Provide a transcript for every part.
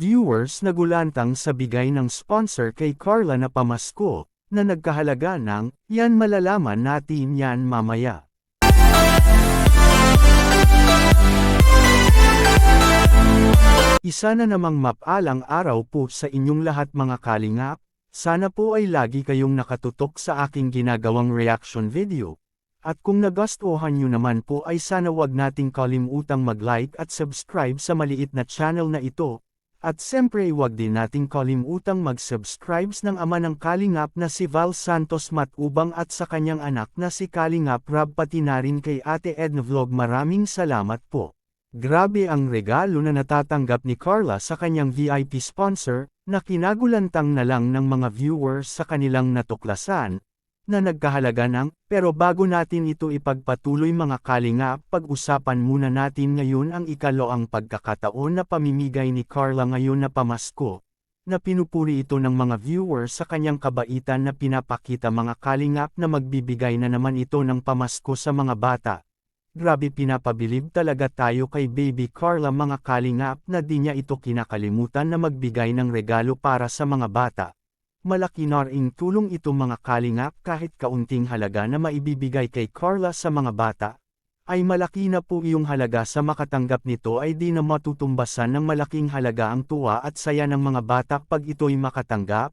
viewers nagulantang sa bigay ng sponsor kay Carla na pamasko, na nagkahalaga ng, yan malalaman natin yan mamaya. Isa na namang mapalang araw po sa inyong lahat mga kalingap, sana po ay lagi kayong nakatutok sa aking ginagawang reaction video. At kung nagustuhan nyo naman po ay sana wag nating kalimutang mag-like at subscribe sa maliit na channel na ito. At siyempre wag din nating kalimutang mag-subscribe ng ama ng Kalingap na si Val Santos Matubang at sa kanyang anak na si Kalingap Rab pati na rin kay Ate Edna Vlog. Maraming salamat po. Grabe ang regalo na natatanggap ni Carla sa kanyang VIP sponsor, na kinagulantang na lang ng mga viewers sa kanilang natuklasan, na nagkahalaga ng, pero bago natin ito ipagpatuloy mga kalingap, pag-usapan muna natin ngayon ang ikaloang pagkakataon na pamimigay ni Carla ngayon na pamasko, na pinupuri ito ng mga viewers sa kanyang kabaitan na pinapakita mga kalingap na magbibigay na naman ito ng pamasko sa mga bata. Grabe pinapabilib talaga tayo kay Baby Carla mga kalingap na di niya ito kinakalimutan na magbigay ng regalo para sa mga bata. Malaki na ring tulong ito mga kalingap kahit kaunting halaga na maibibigay kay Carla sa mga bata, ay malaki na po yung halaga sa makatanggap nito ay di na matutumbasan ng malaking halaga ang tuwa at saya ng mga bata pag ito'y makatanggap.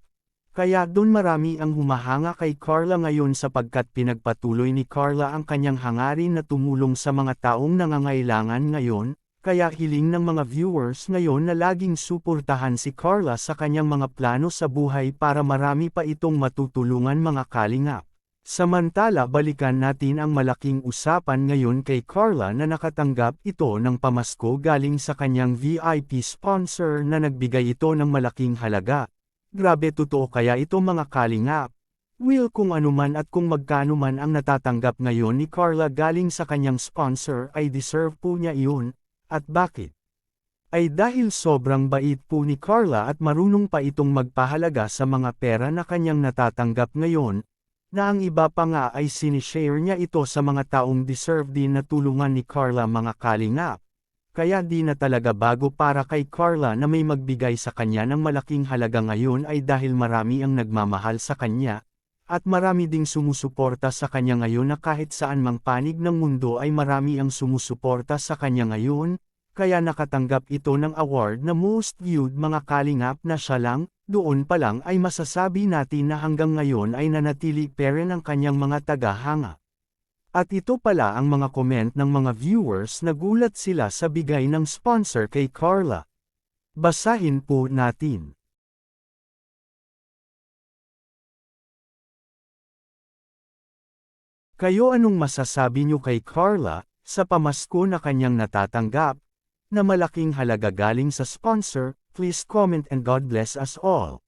Kaya doon marami ang humahanga kay Carla ngayon sapagkat pinagpatuloy ni Carla ang kanyang hangarin na tumulong sa mga taong nangangailangan ngayon. Kaya hiling ng mga viewers ngayon na laging suportahan si Carla sa kanyang mga plano sa buhay para marami pa itong matutulungan mga kalingap. Samantala balikan natin ang malaking usapan ngayon kay Carla na nakatanggap ito ng pamasko galing sa kanyang VIP sponsor na nagbigay ito ng malaking halaga. Grabe totoo kaya ito mga kalingap? Will kung anuman at kung magkano man ang natatanggap ngayon ni Carla galing sa kanyang sponsor ay deserve po niya iyon. At bakit? Ay dahil sobrang bait po ni Carla at marunong pa itong magpahalaga sa mga pera na kanyang natatanggap ngayon, na ang iba pa nga ay sinishare niya ito sa mga taong deserve din na tulungan ni Carla mga kalingap. Kaya di na talaga bago para kay Carla na may magbigay sa kanya ng malaking halaga ngayon ay dahil marami ang nagmamahal sa kanya, at marami ding sumusuporta sa kanya ngayon na kahit saan mang panig ng mundo ay marami ang sumusuporta sa kanya ngayon, kaya nakatanggap ito ng award na most viewed mga kalingap na siya lang, doon pa lang ay masasabi natin na hanggang ngayon ay nanatili pa rin ang kanyang mga tagahanga. At ito pala ang mga comment ng mga viewers na gulat sila sa bigay ng sponsor kay Carla. Basahin po natin. Kayo anong masasabi nyo kay Carla, sa pamasko na kanyang natatanggap, na malaking halaga galing sa sponsor? Please comment and God bless us all.